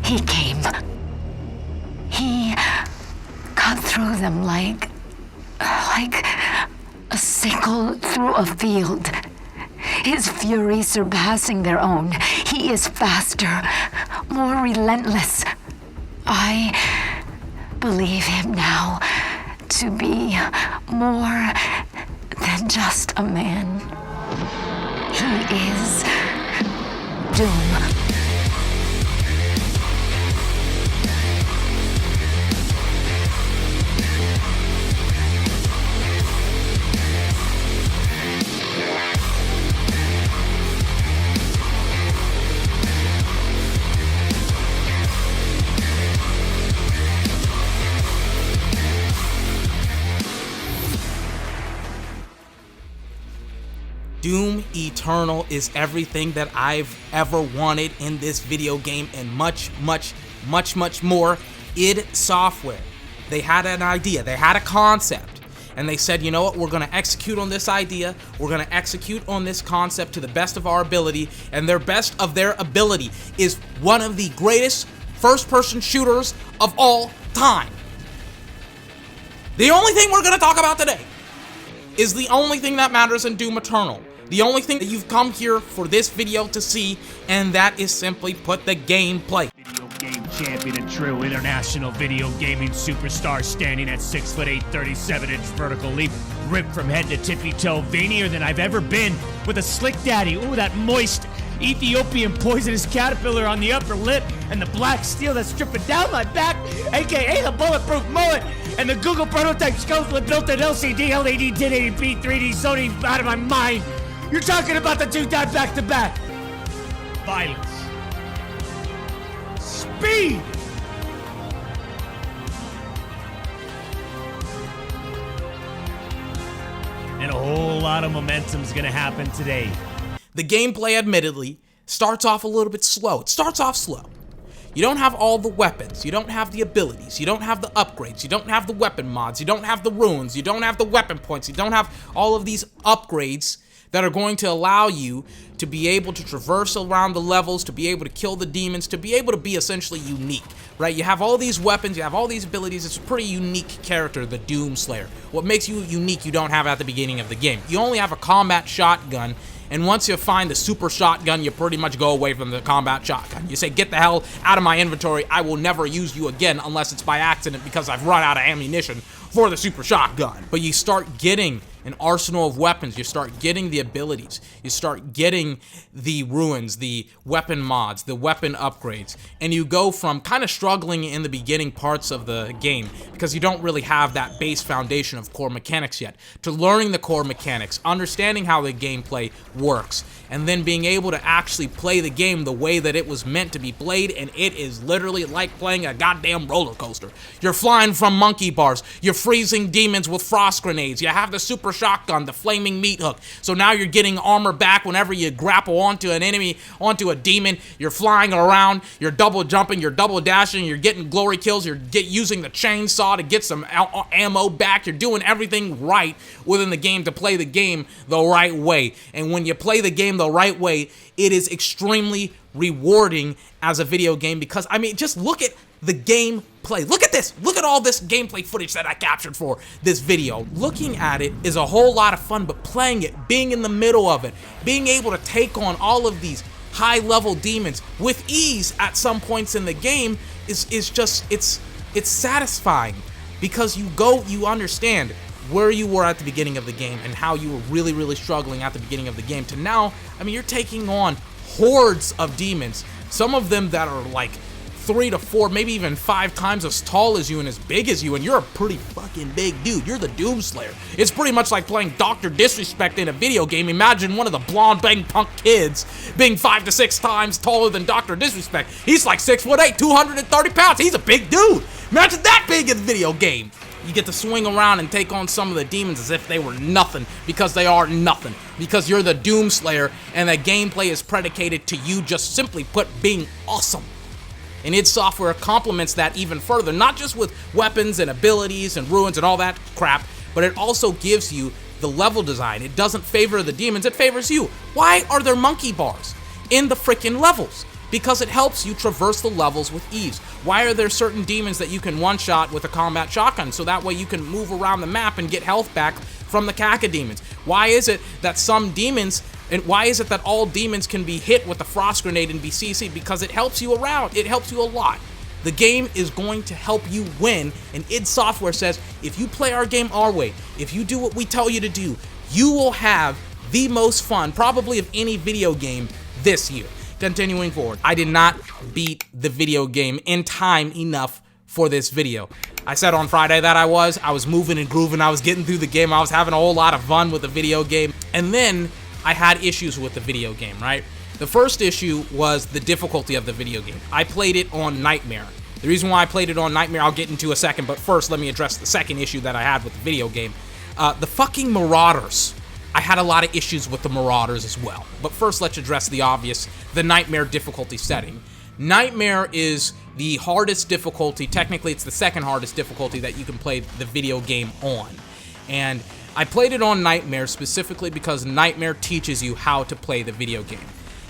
He came. He cut through them like a sickle through a field. His fury surpassing their own. He is faster, more relentless. I believe him now to be more than just a man. He is Doom. Doom Eternal is everything that I've ever wanted in this video game and much, much, much, much more. id Software. They had an idea, they had a concept, and they said, you know what, we're gonna execute on this idea, we're gonna execute on this concept to the best of our ability, and their best of their ability is one of the greatest first-person shooters of all time. The only thing we're gonna talk about today is the only thing that matters in Doom Eternal. The only thing that you've come here for this video to see, and that is simply put the gameplay. Video game champion and true international video gaming superstar, standing at 6'8", 37-inch vertical leap, ripped from head to tippy toe, veinier than I've ever been, with a slick daddy, ooh, that moist Ethiopian poisonous caterpillar on the upper lip, and the black steel that's dripping down my back, aka the bulletproof mullet, and the Google prototype scopes with built-in LCD, LED, 1080p, 3D zoning out of my mind. You're talking about the two-time back-to-back. Violence. Speed. And a whole lot of momentum's gonna happen today. The gameplay, admittedly, starts off a little bit slow. It starts off slow. You don't have all the weapons, you don't have the abilities, you don't have the upgrades, you don't have the weapon mods, you don't have the runes, you don't have the weapon points, you don't have all of these upgrades that are going to allow you to be able to traverse around the levels, to be able to kill the demons, to be able to be essentially unique, right? You have all these weapons, you have all these abilities. It's a pretty unique character, the Doom Slayer. What makes you unique you don't have at the beginning of the game. You only have a combat shotgun, and once you find the super shotgun, you pretty much go away from the combat shotgun. You say, get the hell out of my inventory, I will never use you again unless it's by accident because I've run out of ammunition for the super shotgun. But you start getting an arsenal of weapons, you start getting the abilities, you start getting the ruins, the weapon mods, the weapon upgrades, and you go from kind of struggling in the beginning parts of the game because you don't really have that base foundation of core mechanics yet, to learning the core mechanics, understanding how the gameplay works, and then being able to actually play the game the way that it was meant to be played, and it is literally like playing a goddamn roller coaster. You're flying from monkey bars, you're freezing demons with frost grenades, you have the super shotgun, the flaming meat hook, so now you're getting armor back whenever you grapple onto an enemy, onto a demon. You're flying around, you're double jumping, you're double dashing, you're getting glory kills, you're using the chainsaw to get some ammo back. You're doing everything right within the game to play the game the right way, and when you play the game the right way, it is extremely rewarding as a video game because, I mean, just look at the gameplay. Look at this. Look at all this gameplay footage that I captured for this video. Looking at it is a whole lot of fun, but playing it, being in the middle of it, being able to take on all of these high-level demons with ease at some points in the game is just, it's satisfying because you understand where you were at the beginning of the game and how you were really, really struggling at the beginning of the game to now, I mean, you're taking on hordes of demons, some of them that are like 3 to 4, maybe even 5 times as tall as you and as big as you, and you're a pretty fucking big dude. You're the Doom Slayer. It's pretty much like playing Dr. Disrespect in a video game. Imagine one of the blonde bang punk kids being 5 to 6 times taller than Dr. Disrespect. He's like 6'8", 230 pounds. He's a big dude. Imagine that big in the video game. You get to swing around and take on some of the demons as if they were nothing, because they are nothing. Because you're the Doom Slayer, and the gameplay is predicated to you just simply put being awesome. And id Software complements that even further, not just with weapons and abilities and ruins and all that crap, but it also gives you the level design. It doesn't favor the demons, it favors you. Why are there monkey bars in the freaking levels? because it helps you traverse the levels with ease. Why are there certain demons that you can one-shot with a combat shotgun? So that way you can move around the map and get health back from the cacodemons. Why is it that some demons, and why is it that all demons can be hit with the frost grenade and be CC'd? Because it helps you around. It helps you a lot. The game is going to help you win, and id Software says, if you play our game our way, if you do what we tell you to do, you will have the most fun, probably of any video game this year. Continuing forward, I did not beat the video game in time enough for this video. I said on Friday that I was moving and grooving, I was getting through the game, I was having a whole lot of fun with the video game, and then I had issues with the video game, right? The first issue was the difficulty of the video game. I played it on Nightmare. The reason why I played it on Nightmare, I'll get into a second, but first let me address the second issue that I had with the video game. The fucking Marauders. I had a lot of issues with the Marauders as well. But first let's address the obvious, the Nightmare difficulty setting. Nightmare is the hardest difficulty, technically it's the second hardest difficulty that you can play the video game on. And I played it on Nightmare specifically because Nightmare teaches you how to play the video game.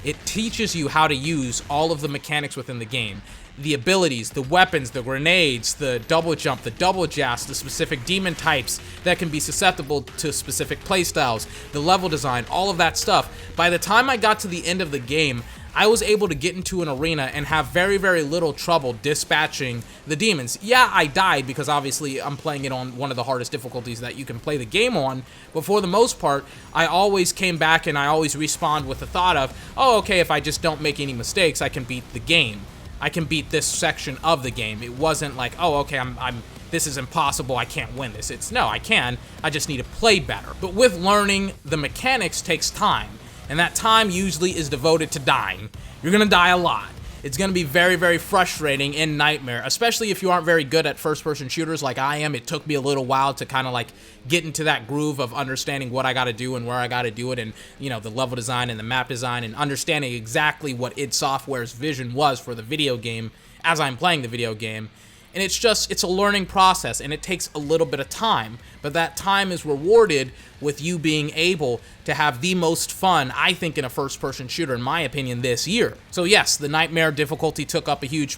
It teaches you how to use all of the mechanics within the game. The abilities, the weapons, the grenades, the double jump, the double jast, the specific demon types that can be susceptible to specific playstyles, the level design, all of that stuff. By the time I got to the end of the game, I was able to get into an arena and have very, very little trouble dispatching the demons. Yeah, I died because obviously I'm playing it on one of the hardest difficulties that you can play the game on, but for the most part, I always came back and I always respawned with the thought of, oh, okay, if I just don't make any mistakes, I can beat the game. I can beat this section of the game. It wasn't like, oh, okay, this is impossible, I can't win this. It's, no, I can, I just need to play better. But with learning, the mechanics takes time, and that time usually is devoted to dying. You're gonna die a lot. It's gonna be very, very frustrating in Nightmare, especially if you aren't very good at first-person shooters like I am. It took me a little while to kind of like get into that groove of understanding what I gotta do and where I gotta do it, and you know, the level design and the map design, and understanding exactly what id Software's vision was for the video game as I'm playing the video game. And it's a learning process, and it takes a little bit of time, but that time is rewarded with you being able to have the most fun, I think, in a first-person shooter, in my opinion, this year. So yes, the Nightmare difficulty took up a huge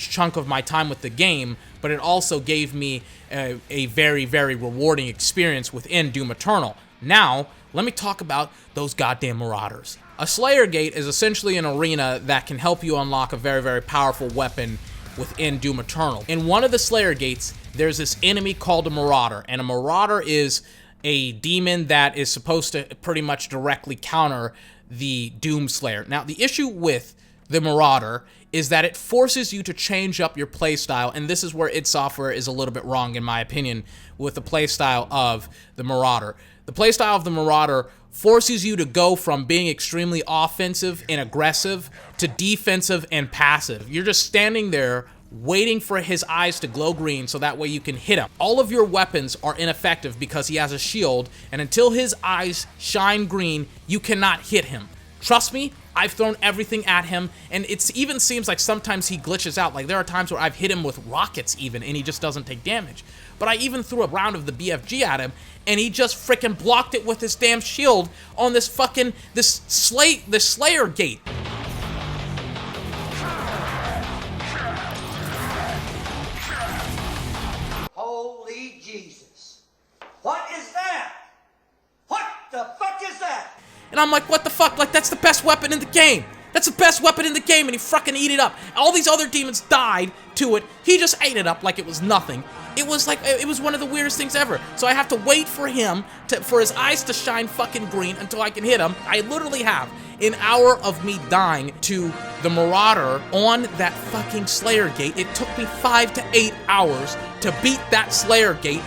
chunk of my time with the game, but it also gave me a very, very rewarding experience within Doom Eternal. Now, let me talk about those goddamn Marauders. A Slayer Gate is essentially an arena that can help you unlock a very, very powerful weapon within Doom Eternal. In one of the Slayer Gates, there's this enemy called a Marauder, and a Marauder is a demon that is supposed to pretty much directly counter the Doom Slayer. Now, the issue with the Marauder is that it forces you to change up your playstyle, and this is where id Software is a little bit wrong, in my opinion, with the playstyle of the Marauder. The playstyle of the Marauder forces you to go from being extremely offensive and aggressive to defensive and passive. You're just standing there waiting for his eyes to glow green so that way you can hit him. All of your weapons are ineffective because he has a shield, and until his eyes shine green, you cannot hit him. Trust me, I've thrown everything at him, and it even seems like sometimes he glitches out. Like, there are times where I've hit him with rockets even, and he just doesn't take damage. But I even threw a round of the BFG at him, and he just freaking blocked it with his damn shield on this fucking, this Slayer Gate. Holy Jesus. What is that? What the fuck is that? And I'm like, what the fuck? Like, that's the best weapon in the game. That's the best weapon in the game, and he fucking ate it up. All these other demons died to it. He just ate it up like it was nothing. It was like, it was one of the weirdest things ever. So I have to wait for him for his eyes to shine fucking green until I can hit him. I literally have an hour of me dying to the Marauder on that fucking Slayer Gate. It took me 5 to 8 hours to beat that Slayer Gate.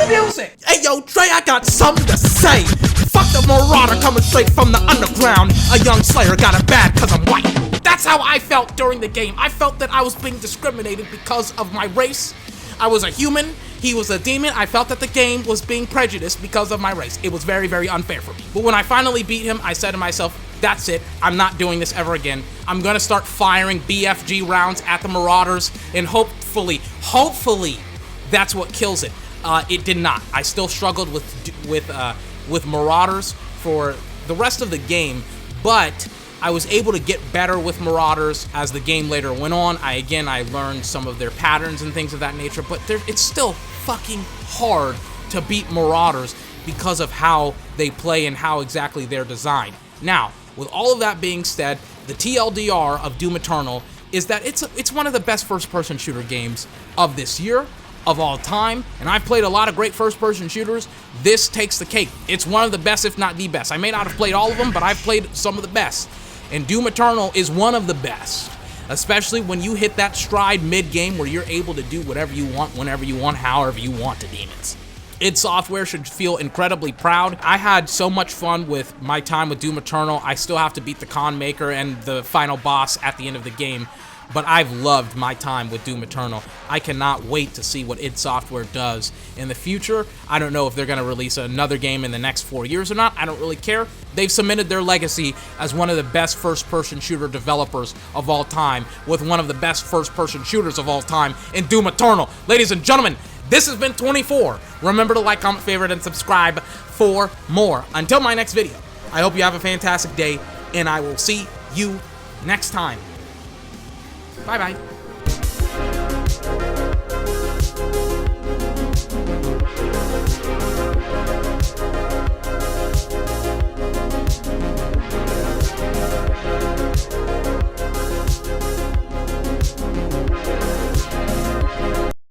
Music. Hey yo, Dre, I got something to say. Fuck the Marauder coming straight from the underground. A young Slayer got it bad cause I'm white. That's how I felt during the game. I felt that I was being discriminated because of my race. I was a human. he was a demon. I felt that the game was being prejudiced because of my race. It was very, very unfair for me. But when I finally beat him, I said to myself, that's it. I'm not doing this ever again. I'm gonna start firing BFG rounds at the Marauders, and hopefully, that's what kills it. It did not. I still struggled with Marauders for the rest of the game, but I was able to get better with Marauders as the game later went on. I learned some of their patterns and things of that nature, but it's still fucking hard to beat Marauders because of how they play and how exactly they're designed. Now, with all of that being said, the TLDR of Doom Eternal is that it's one of the best first-person shooter games of this year, of all time, and I've played a lot of great first-person shooters. This takes the cake. It's one of the best, if not the best. I may not have played all of them, but I've played some of the best, and Doom Eternal is one of the best, especially when you hit that stride mid-game where you're able to do whatever you want, whenever you want, however you want to demons. id Software should feel incredibly proud. I had so much fun with my time with Doom Eternal. I still have to beat the Con Maker and the final boss at the end of the game, but I've loved my time with Doom Eternal. I cannot wait to see what id Software does in the future. I don't know if they're going to release another game in the next 4 years or not. I don't really care. They've cemented their legacy as one of the best first-person shooter developers of all time, with one of the best first-person shooters of all time in Doom Eternal. Ladies and gentlemen, this has been 24. Remember to like, comment, favorite, and subscribe for more. Until my next video, I hope you have a fantastic day, and I will see you next time. Bye-bye.